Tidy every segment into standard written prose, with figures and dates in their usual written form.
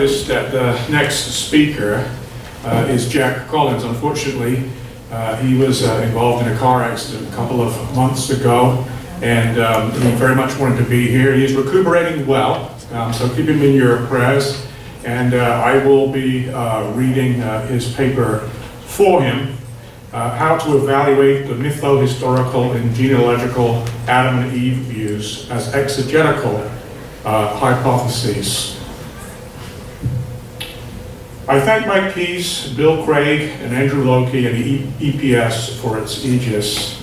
noticed that the next speaker is Jack Collins. Unfortunately, he was involved in a car accident a couple of months ago, and he very much wanted to be here. He's recuperating well, so keep him in your prayers. And I will be reading his paper for him, How to Evaluate the Mytho, Historical, and Genealogical Adam and Eve Views as Exegetical Hypotheses. I thank Mike Keyes, Bill Craig, and Andrew Loki, and the EPS for its aegis.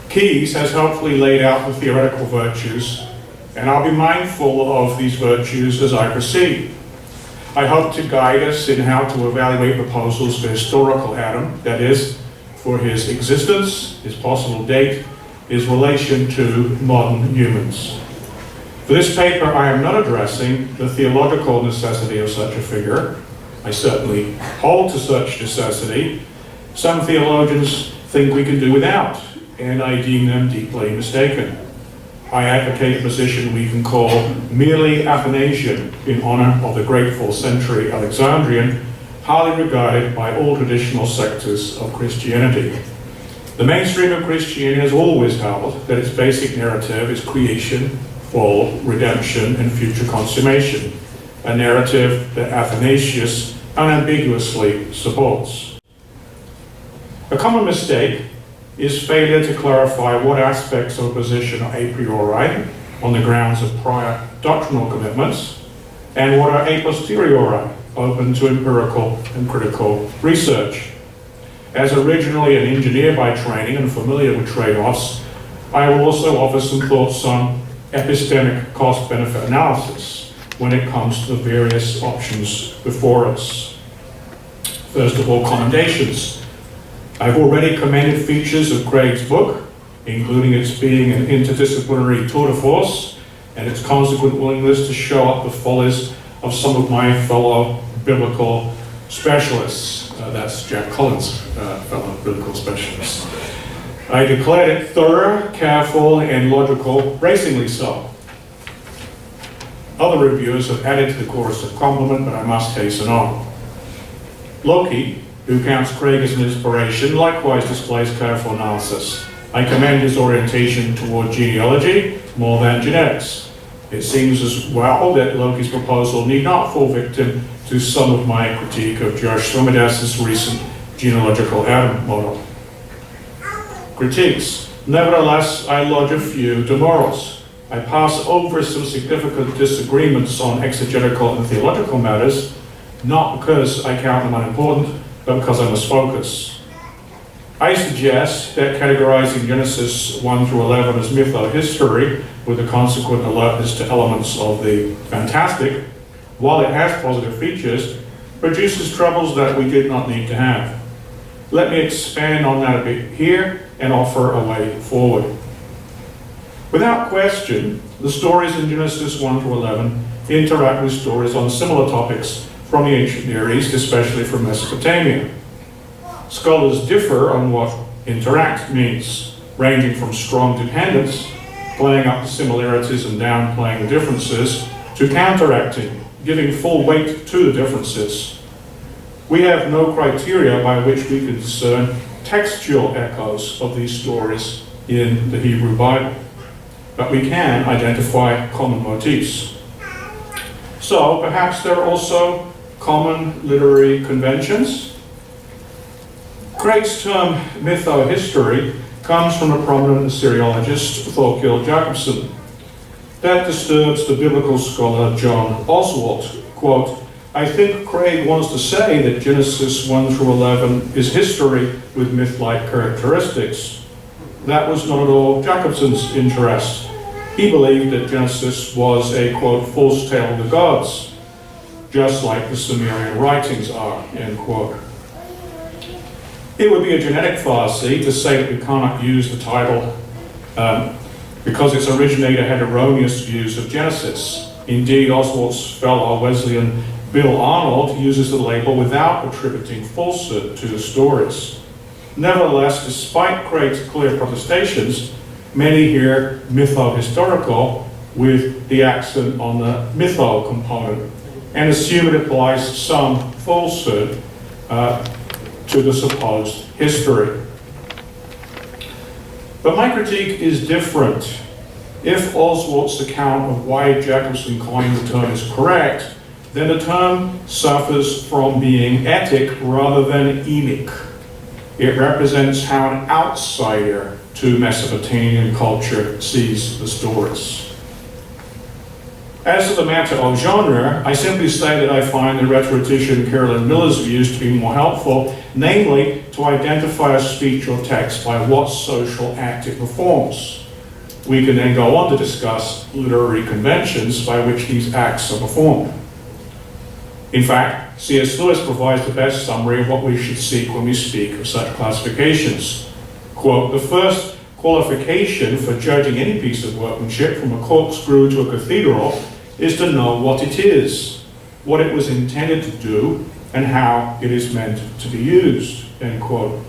Keyes has helpfully laid out the theoretical virtues, and I'll be mindful of these virtues as I proceed. I hope to guide us in how to evaluate proposals for historical Adam, that is, for his existence, his possible date, his relation to modern humans. For this paper, I am not addressing the theological necessity of such a figure. I certainly hold to such necessity. Some theologians think we can do without, and I deem them deeply mistaken. I advocate a position we can call merely Athanasian in honor of the great 4th century Alexandrian, highly regarded by all traditional sectors of Christianity. The mainstream of Christianity has always held that its basic narrative is creation, fall, redemption, and future consummation, a narrative that Athanasius unambiguously supports. A common mistake is failure to clarify what aspects of a position are a priori, on the grounds of prior doctrinal commitments, and what are a posteriori, open to empirical and critical research. As originally an engineer by training and familiar with trade-offs, I will also offer some thoughts on epistemic cost-benefit analysis when it comes to the various options before us. First of all, commendations. I've already commended features of Craig's book, including its being an interdisciplinary tour de force and its consequent willingness to show up the follies of some of my fellow biblical specialists. That's Jack Collins' fellow biblical specialists. I declared it thorough, careful, and logical, bracingly so. Other reviewers have added to the chorus of compliment, but I must hasten on. Loki, who counts Craig as an inspiration, likewise displays careful analysis. I commend his orientation toward genealogy more than genetics. It seems as well that Loki's proposal need not fall victim to some of my critique of Joshua Swamidass' recent genealogical Adam model. Critiques. Nevertheless, I lodge a few demorals. I pass over some significant disagreements on exegetical and theological matters, not because I count them unimportant, but because I must focus. I suggest that categorizing Genesis 1 through 11 as mytho history, with the consequent alertness to elements of the fantastic, while it has positive features, produces troubles that we did not need to have. Let me expand on that a bit here and offer a way forward. Without question, the stories in Genesis 1 through 11 interact with stories on similar topics from the ancient Near East, especially from Mesopotamia. Scholars differ on what interact means, ranging from strong dependence, playing up the similarities and downplaying the differences, to counteracting, giving full weight to the differences. We have no criteria by which we can discern textual echoes of these stories in the Hebrew Bible, but we can identify common motifs. So perhaps there are also common literary conventions. Craig's term mytho history comes from a prominent Assyriologist, Thorkild Jacobson. That disturbs the biblical scholar John Oswalt. Quote, I think Craig wants to say that Genesis 1 through 11 is history with myth-like characteristics. That was not at all Jacobson's interest. He believed that Genesis was a, quote, false tale of the gods, just like the Sumerian writings are, end quote. It would be a genetic fallacy to say that we cannot use the title because its originator had erroneous views of Genesis. Indeed, Oswalt's fellow Wesleyan Bill Arnold uses the label without attributing falsehood to the stories. Nevertheless, despite Craig's clear protestations, many hear mytho-historical with the accent on the mytho component. and assume it applies some falsehood to the supposed history. But my critique is different. If Oswald's account of why Jacobson coined the term is correct, then the term suffers from being etic rather than emic. It represents how an outsider to Mesopotamian culture sees the stories. As to the matter of genre, I simply say that I find the rhetorician Carolyn Miller's views to be more helpful, namely to identify a speech or text by what social act it performs. We can then go on to discuss literary conventions by which these acts are performed. In fact, C.S. Lewis provides the best summary of what we should seek when we speak of such classifications. Quote, the first qualification for judging any piece of workmanship, from a corkscrew to a cathedral, is to know what it is, what it was intended to do, and how it is meant to be used, end quote.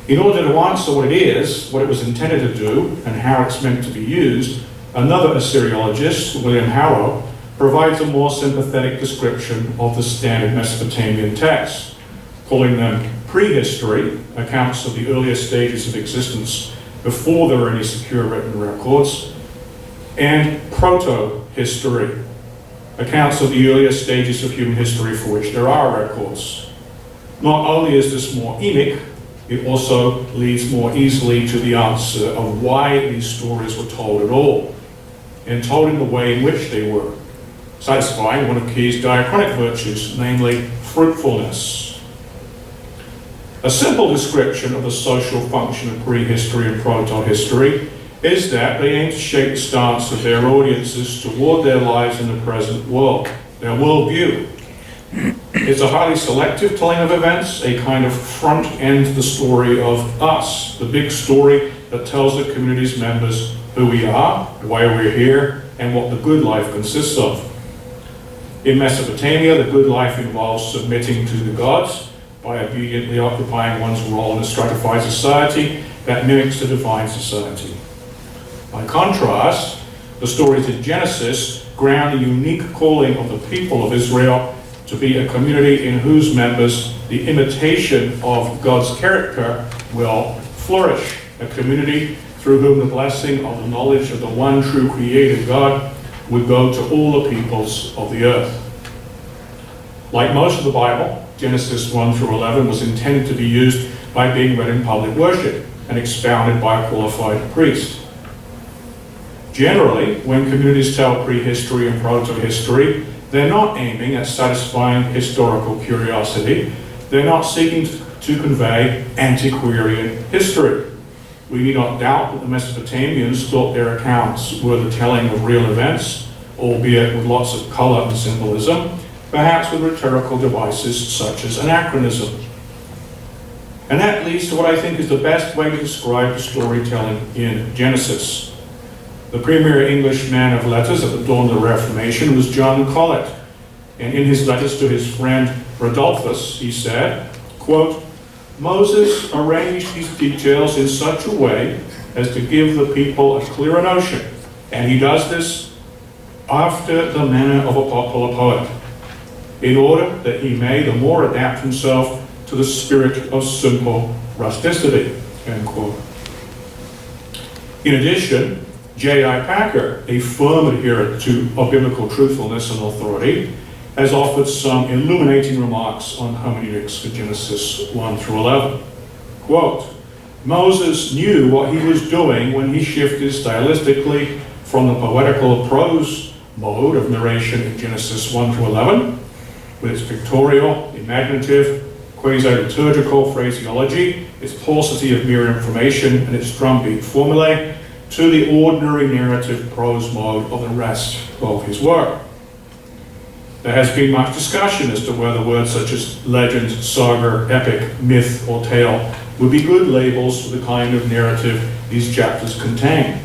In order to answer what it is, what it was intended to do, and how it's meant to be used, another Assyriologist, William Harrow, provides a more sympathetic description of the standard Mesopotamian texts, calling them prehistory, accounts of the earlier stages of existence before there were any secure written records, and proto-history, accounts of the earlier stages of human history for which there are records. Not only is this more emic, it also leads more easily to the answer of why these stories were told at all, and told in the way in which they were, satisfying one of Key's diachronic virtues, namely fruitfulness. A simple description of the social function of prehistory and proto-history is that they aim to shape the stance of their audiences toward their lives in the present world, their worldview. It's a highly selective telling of events, a kind of front end to the story of us, the big story that tells the community's members who we are, why we're here, and what the good life consists of. In Mesopotamia, the good life involves submitting to the gods by obediently occupying one's role in a stratified society that mimics the divine society. By contrast, the stories in Genesis ground the unique calling of the people of Israel to be a community in whose members the imitation of God's character will flourish, a community through whom the blessing of the knowledge of the one true creator God would go to all the peoples of the earth. Like most of the Bible, Genesis 1 through 11 was intended to be used by being read in public worship and expounded by a qualified priest. Generally, when communities tell prehistory and proto-history, they're not aiming at satisfying historical curiosity. They're not seeking to convey antiquarian history. We need not doubt that the Mesopotamians thought their accounts were the telling of real events, albeit with lots of color and symbolism, perhaps with rhetorical devices such as anachronism. And that leads to what I think is the best way to describe the storytelling in Genesis. The premier English man of letters at the dawn of the Reformation was John Colet. And in his letters to his friend Rodolphus, he said, quote, Moses arranged these details in such a way as to give the people a clearer notion, and he does this after the manner of a popular poet, in order that he may the more adapt himself to the spirit of simple rusticity, end quote. In addition, J.I. Packer, a firm adherent of biblical truthfulness and authority, has offered some illuminating remarks on hermeneutics for Genesis 1 through 11. Quote, Moses knew what he was doing when he shifted stylistically from the poetical prose mode of narration in Genesis 1 through 11, with its pictorial, imaginative, quasi-liturgical phraseology, its paucity of mere information, and its drumbeat formulae, to the ordinary narrative prose mode of the rest of his work. There has been much discussion as to whether words such as legend, saga, epic, myth, or tale would be good labels for the kind of narrative these chapters contain.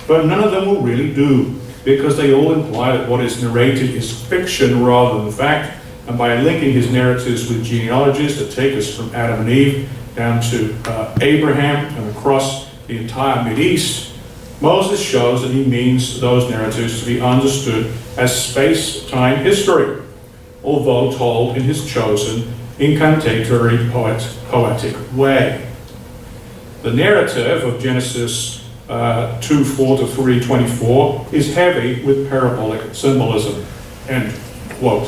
But none of them will really do, because they all imply that what is narrated is fiction rather than fact, and by linking his narratives with genealogies that take us from Adam and Eve down to Abraham and across the entire Mideast, Moses shows that he means those narratives to be understood as space-time history, although told in his chosen, incantatory, poetic way. The narrative of Genesis 2:4 to 3:24 is heavy with parabolic symbolism. End quote.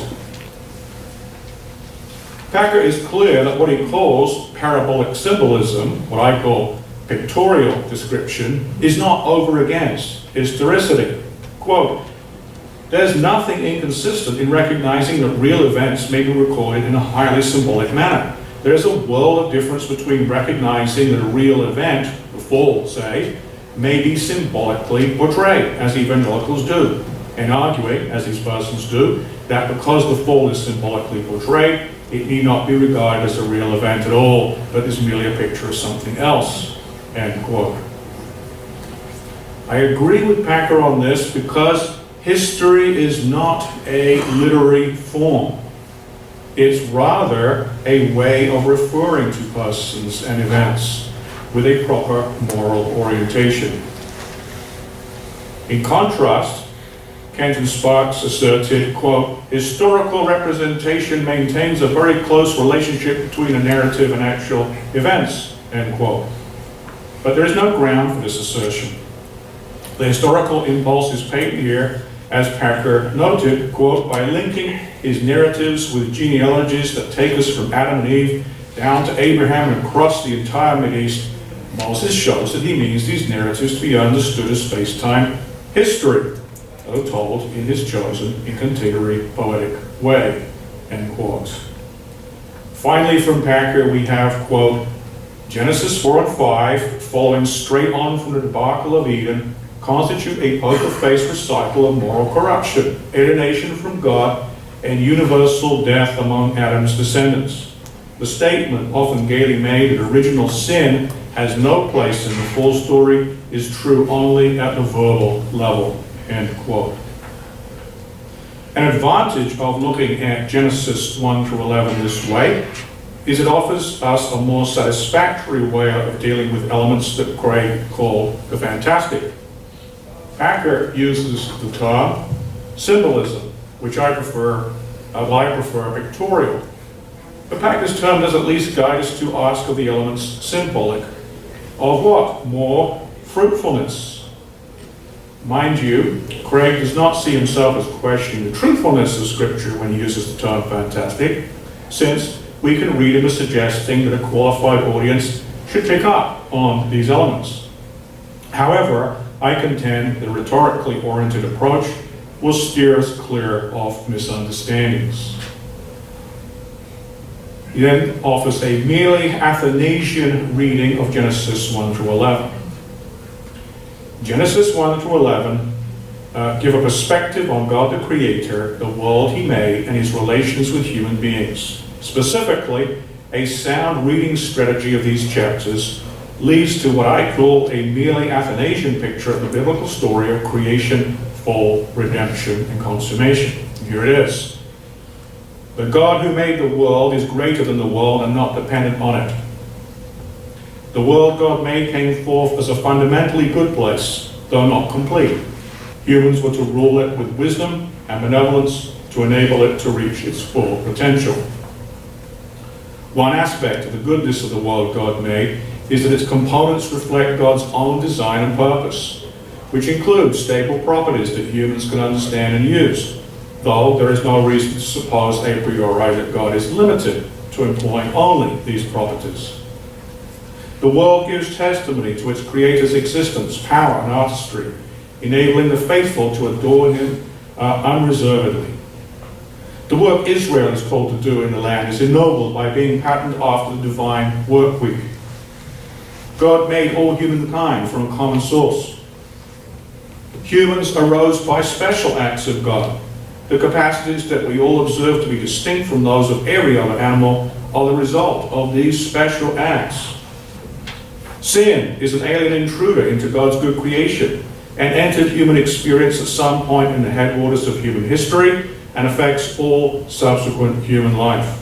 Packer is clear that what he calls parabolic symbolism, what I call pictorial description, is not over against historicity. Quote, "There's nothing inconsistent in recognizing that real events may be recorded in a highly symbolic manner. There's a world of difference between recognizing that a real event, the fall, say, may be symbolically portrayed, as evangelicals do, and arguing, as these persons do, that because the fall is symbolically portrayed, it need not be regarded as a real event at all, but is merely a picture of something else." End quote. I agree with Packer on this because history is not a literary form. It's rather a way of referring to persons and events with a proper moral orientation. In contrast, Kent and Sparks asserted, quote, "Historical representation maintains a very close relationship between a narrative and actual events," end quote. But there is no ground for this assertion. The historical impulse is patent here, as Packer noted, quote, "by linking his narratives with genealogies that take us from Adam and Eve down to Abraham and across the entire Mideast, Moses shows that he means these narratives to be understood as space-time history, though told in his chosen incantatory poetic way," end quote. Finally, from Packer, we have, quote, "Genesis 4 and 5, following straight on from the debacle of Eden, constitute a poker-faced recital of moral corruption, alienation from God, and universal death among Adam's descendants. The statement, often gaily made that original sin has no place in the full story, is true only at the verbal level," end quote. An advantage of looking at Genesis 1 through 11 this way is it offers us a more satisfactory way of dealing with elements that Craig called the fantastic. Packer uses the term symbolism, which I prefer pictorial. But Packer's term does at least guide us to ask of the elements symbolic of what? More fruitfulness. Mind you, Craig does not see himself as questioning the truthfulness of Scripture when he uses the term fantastic, since we can read him as suggesting that a qualified audience should pick up on these elements. However, I contend that a rhetorically oriented approach will steer us clear of misunderstandings. He then offers a merely Athanasian reading of Genesis 1 through 11. Genesis 1 through 11 give a perspective on God the Creator, the world He made, and His relations with human beings. Specifically, a sound reading strategy of these chapters leads to what I call a merely Athanasian picture of the biblical story of creation, fall, redemption, and consummation. Here it is. The God who made the world is greater than the world and not dependent on it. The world God made came forth as a fundamentally good place, though not complete. Humans were to rule it with wisdom and benevolence to enable it to reach its full potential. One aspect of the goodness of the world God made is that its components reflect God's own design and purpose, which includes stable properties that humans can understand and use, though there is no reason to suppose a priori that God is limited to employing only these properties. The world gives testimony to its Creator's existence, power, and artistry, enabling the faithful to adore Him unreservedly. The work Israel is called to do in the land is ennobled by being patterned after the divine work week. God made all humankind from a common source. Humans arose by special acts of God. The capacities that we all observe to be distinct from those of every other animal are the result of these special acts. Sin is an alien intruder into God's good creation and entered human experience at some point in the headwaters of human history and affects all subsequent human life.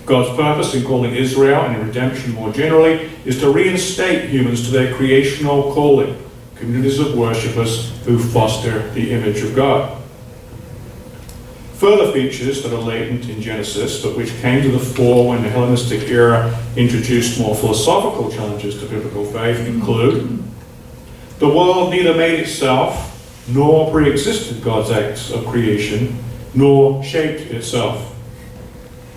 God's purpose in calling Israel and in redemption more generally is to reinstate humans to their creational calling, communities of worshippers who foster the image of God. Further features that are latent in Genesis, but which came to the fore when the Hellenistic era introduced more philosophical challenges to biblical faith, include the world neither made itself nor pre-existed God's acts of creation, nor shaped itself.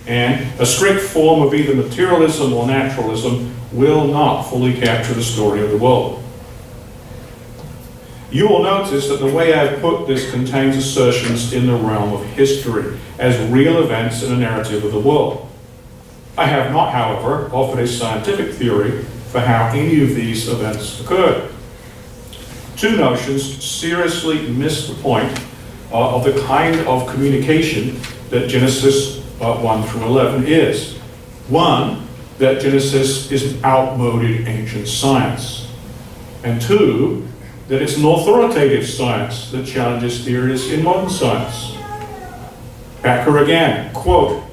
And a strict form of either materialism or naturalism will not fully capture the story of the world. You will notice that the way I've put this contains assertions in the realm of history, as real events in a narrative of the world. I have not, however, offered a scientific theory for how any of these events occurred. Two notions seriously miss the point of the kind of communication that Genesis 1 through 11 is. One, that Genesis is an outmoded ancient science. And two, that it's an authoritative science that challenges theories in modern science. Backer again, quote,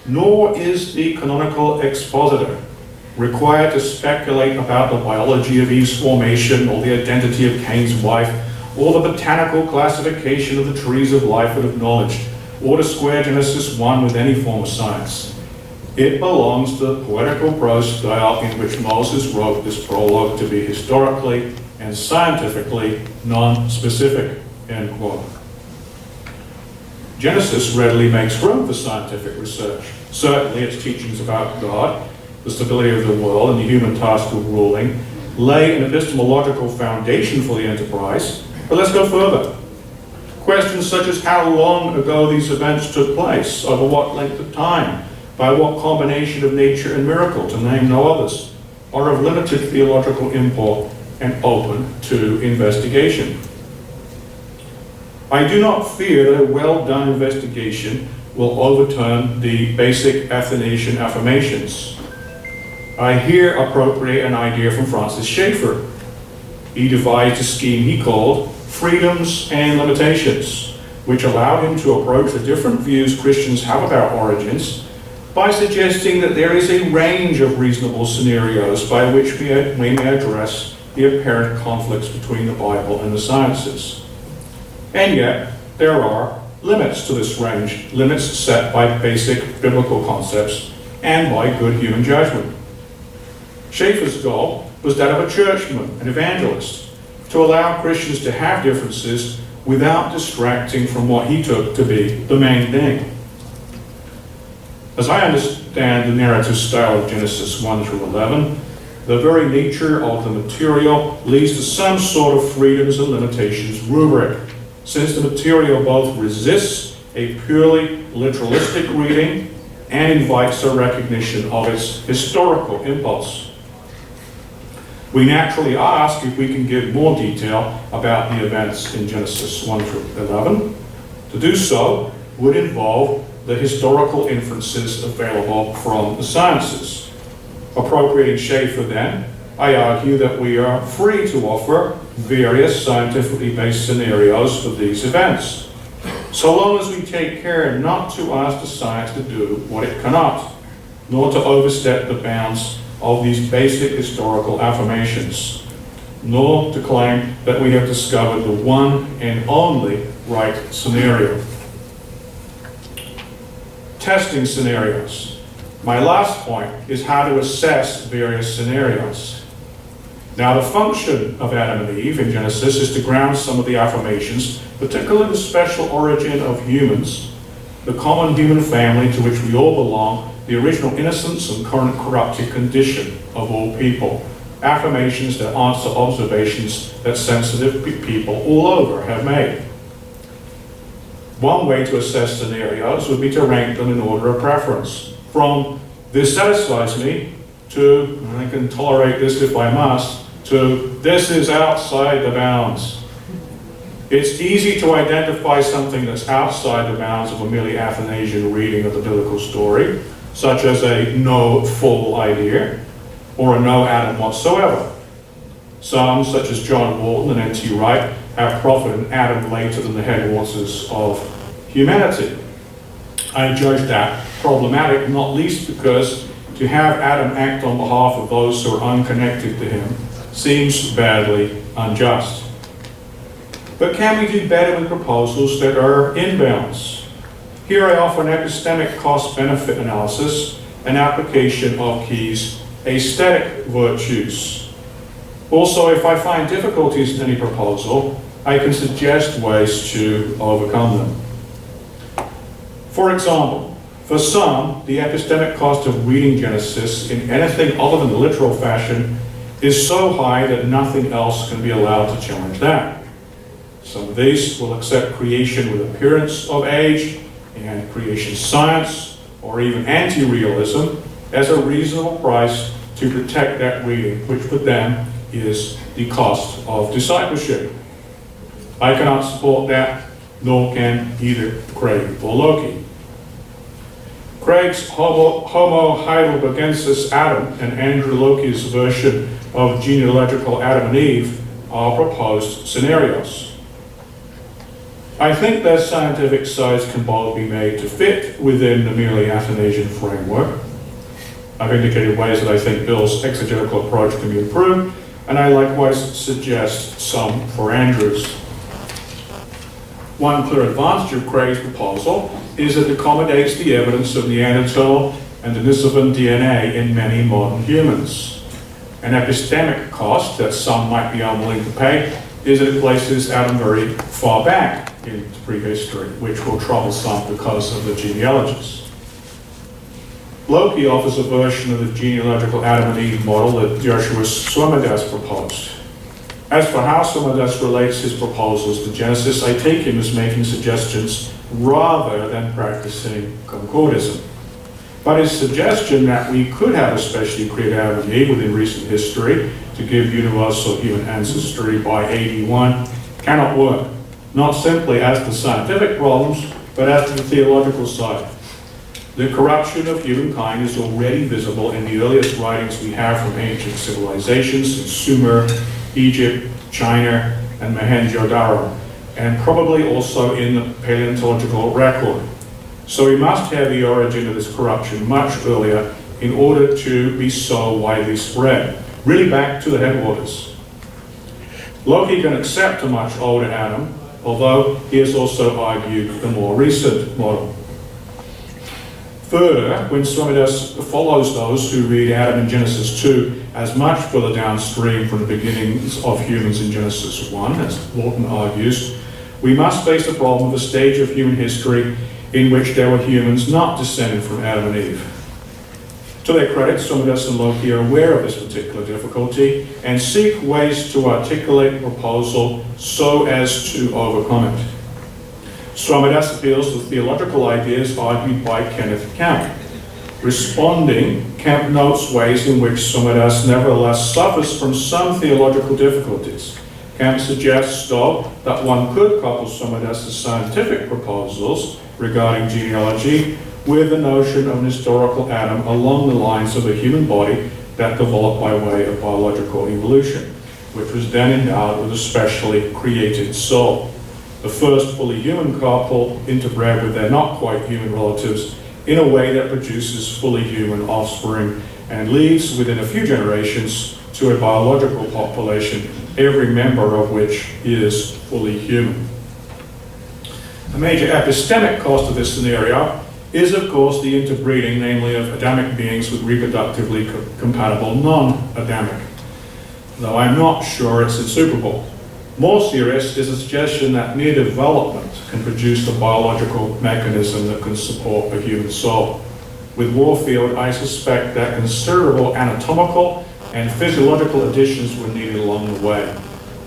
nor is the canonical expositor required to speculate about the biology of Eve's formation or the identity of Cain's wife or the botanical classification of the trees of life and of knowledge, or to square Genesis 1 with any form of science. It belongs to the poetical prose style in which Moses wrote this prologue to be historically and scientifically non-specific, end quote. Genesis readily makes room for scientific research. Certainly its teachings about God, the stability of the world, and the human task of ruling lay an epistemological foundation for the enterprise. But let's go further. Questions such as how long ago these events took place, over what length of time, by what combination of nature and miracle, to name no others, are of limited theological import and open to investigation. I do not fear that a well-done investigation will overturn the basic Athanasian affirmations. I here appropriate an idea from Francis Schaeffer. He devised a scheme he called freedoms and limitations, which allowed him to approach the different views Christians have about origins by suggesting that there is a range of reasonable scenarios by which we may address the apparent conflicts between the Bible and the sciences. And yet, there are limits to this range, limits set by basic biblical concepts and by good human judgment. Schaeffer's goal was that of a churchman, an evangelist, to allow Christians to have differences without distracting from what he took to be the main thing. As I understand the narrative style of Genesis 1 through 11, the very nature of the material leads to some sort of freedoms and limitations rubric, since the material both resists a purely literalistic reading and invites a recognition of its historical impulse. We naturally ask if we can give more detail about the events in Genesis 1 through 11. To do so would involve the historical inferences available from the sciences. Appropriating Schaeffer then, I argue that we are free to offer various scientifically based scenarios for these events, so long as we take care not to ask the science to do what it cannot, nor to overstep the bounds of these basic historical affirmations, nor to claim that we have discovered the one and only right scenario. Testing scenarios. My last point is how to assess various scenarios. Now, the function of Adam and Eve in Genesis is to ground some of the affirmations, particularly the special origin of humans, the common human family to which we all belong, the original innocence and current corrupted condition of all people. Affirmations that answer observations that sensitive people all over have made. One way to assess scenarios would be to rank them in order of preference, from this satisfies me to I can tolerate this if I must, to this is outside the bounds. It's easy to identify something that's outside the bounds of a merely Athanasian reading of the biblical story, such as a no full idea, or a no Adam whatsoever. Some, such as John Walton and N.T. Wright, have profited Adam later than the headwaters of humanity. I judge that problematic, not least because to have Adam act on behalf of those who are unconnected to him seems badly unjust. But can we do better with proposals that are in balance? Here I offer an epistemic cost-benefit analysis and application of Key's aesthetic virtues. Also, if I find difficulties in any proposal, I can suggest ways to overcome them. For example, for some, the epistemic cost of reading Genesis in anything other than the literal fashion is so high that nothing else can be allowed to challenge that. Some of these will accept creation with appearance of age and creation science, or even anti-realism, as a reasonable price to protect that reading, which for them is the cost of discipleship. I cannot support that, nor can either Craig or Loki. Craig's Homo heidelbergensis Adam and Andrew Loki's version of genealogical Adam and Eve are proposed scenarios. I think their scientific sides can both be made to fit within the merely Athanasian framework. I've indicated ways that I think Bill's exegetical approach can be improved, and I likewise suggest some for Andrew's. One clear advantage of Craig's proposal is that it accommodates the evidence of Neanderthal and Denisovan DNA in many modern humans. An epistemic cost that some might be unwilling to pay is that it places Adam very far back into prehistory, which will trouble some because of the genealogies. Loki offers a version of the genealogical Adam and Eve model that Joshua Swamidass proposed. As for how Swamidass relates his proposals to Genesis, I take him as making suggestions rather than practicing concordism. But his suggestion that we could have a specially created Adam and Eve within recent history to give universal human ancestry by 81 cannot work, not simply as to scientific problems, but as to the theological side. The corruption of humankind is already visible in the earliest writings we have from ancient civilizations in Sumer, Egypt, China, and Mohenjo-Daro, and probably also in the paleontological record. So we must have the origin of this corruption much earlier in order to be so widely spread, really back to the headwaters. Loki can accept a much older Adam, although he has also argued the more recent model. Further, when Swamidass follows those who read Adam in Genesis 2 as much further downstream from the beginnings of humans in Genesis 1, as Lawton argues, we must face the problem of a stage of human history in which there were humans not descended from Adam and Eve. To their credit, Swamidass and Loki are aware of this particular difficulty and seek ways to articulate the proposal so as to overcome it. Swamidass appeals to theological ideas argued by Kenneth Camp. Responding, Camp notes ways in which Swamidass nevertheless suffers from some theological difficulties. Camp suggests, though, that one could couple Swamidass's scientific proposals regarding genealogy with the notion of an historical Adam along the lines of a human body that developed by way of biological evolution, which was then endowed with a specially created soul. The first fully human couple interbred with their not quite human relatives in a way that produces fully human offspring and leads within a few generations to a biological population, every member of which is fully human. A major epistemic cost of this scenario is, of course, the interbreeding, namely of Adamic beings with reproductively compatible non-Adamic, though I'm not sure it's insuperable. More serious is the suggestion that mere development can produce the biological mechanism that can support a human soul. With Warfield, I suspect that considerable anatomical and physiological additions were needed along the way.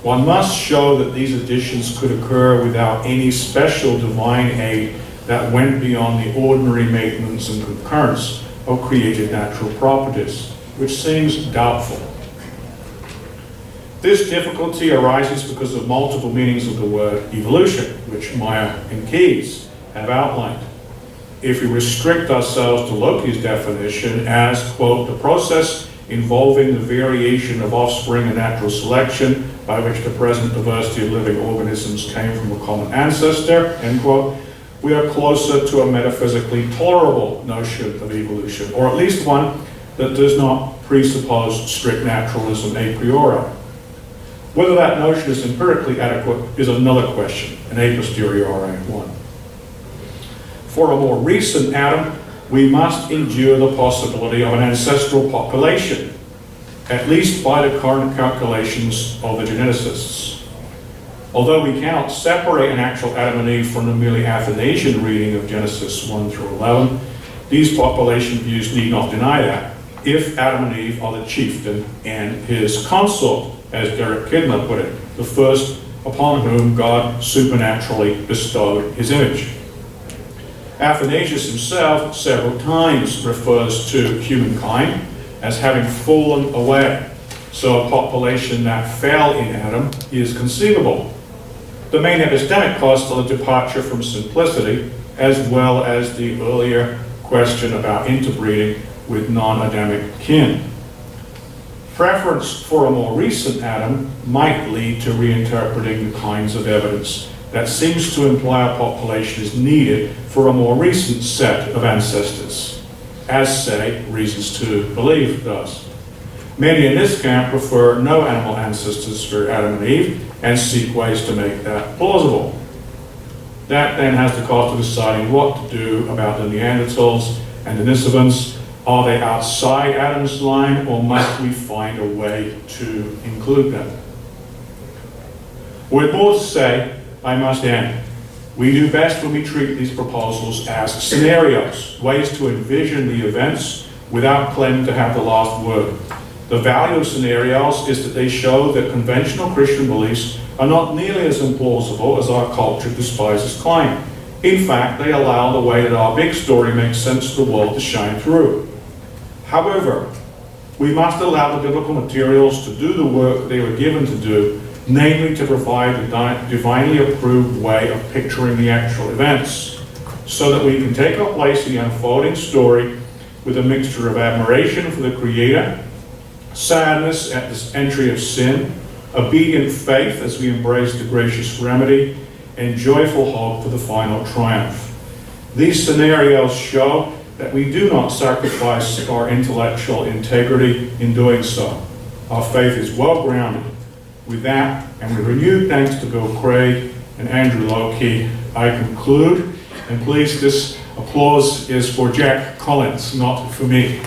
One must show that these additions could occur without any special divine aid that went beyond the ordinary maintenance and concurrence of created natural properties, which seems doubtful. This difficulty arises because of multiple meanings of the word evolution, which Meyer and Keyes have outlined. If we restrict ourselves to Loki's definition as, quote, the process involving the variation of offspring and natural selection by which the present diversity of living organisms came from a common ancestor, end quote, we are closer to a metaphysically tolerable notion of evolution, or at least one that does not presuppose strict naturalism a priori. Whether that notion is empirically adequate is another question, an a posteriori one. For a more recent Adam, we must endure the possibility of an ancestral population, at least by the current calculations of the geneticists. Although we cannot separate an actual Adam and Eve from the merely Athanasian reading of Genesis 1 through 11, these population views need not deny that, if Adam and Eve are the chieftain and his consort, as Derek Kidner put it, the first upon whom God supernaturally bestowed his image. Athanasius himself several times refers to humankind as having fallen away, so a population that fell in Adam is conceivable. The main epistemic costs are the departure from simplicity, as well as the earlier question about interbreeding with non-Adamic kin. Preference for a more recent Adam might lead to reinterpreting the kinds of evidence that seems to imply a population is needed for a more recent set of ancestors, as, say, Reasons to Believe does. Many in this camp prefer no animal ancestors for Adam and Eve and seek ways to make that plausible. That then has the cost of deciding what to do about the Neanderthals and Denisovans. Are they outside Adam's line, or must we find a way to include them? With more to say, I must end. We do best when we treat these proposals as scenarios, ways to envision the events without claiming to have the last word. The value of scenarios is that they show that conventional Christian beliefs are not nearly as implausible as our culture despises claim. In fact, they allow the way that our big story makes sense to the world to shine through. However, we must allow the biblical materials to do the work they were given to do, namely to provide the divinely approved way of picturing the actual events, so that we can take our place in the unfolding story with a mixture of admiration for the Creator, sadness at this entry of sin, obedient faith as we embrace the gracious remedy, and joyful hope for the final triumph. These scenarios show that we do not sacrifice our intellectual integrity in doing so. Our faith is well grounded. With that, and with renewed thanks to Bill Craig and Andrew Loki, I conclude. And please, this applause is for Jack Collins, not for me.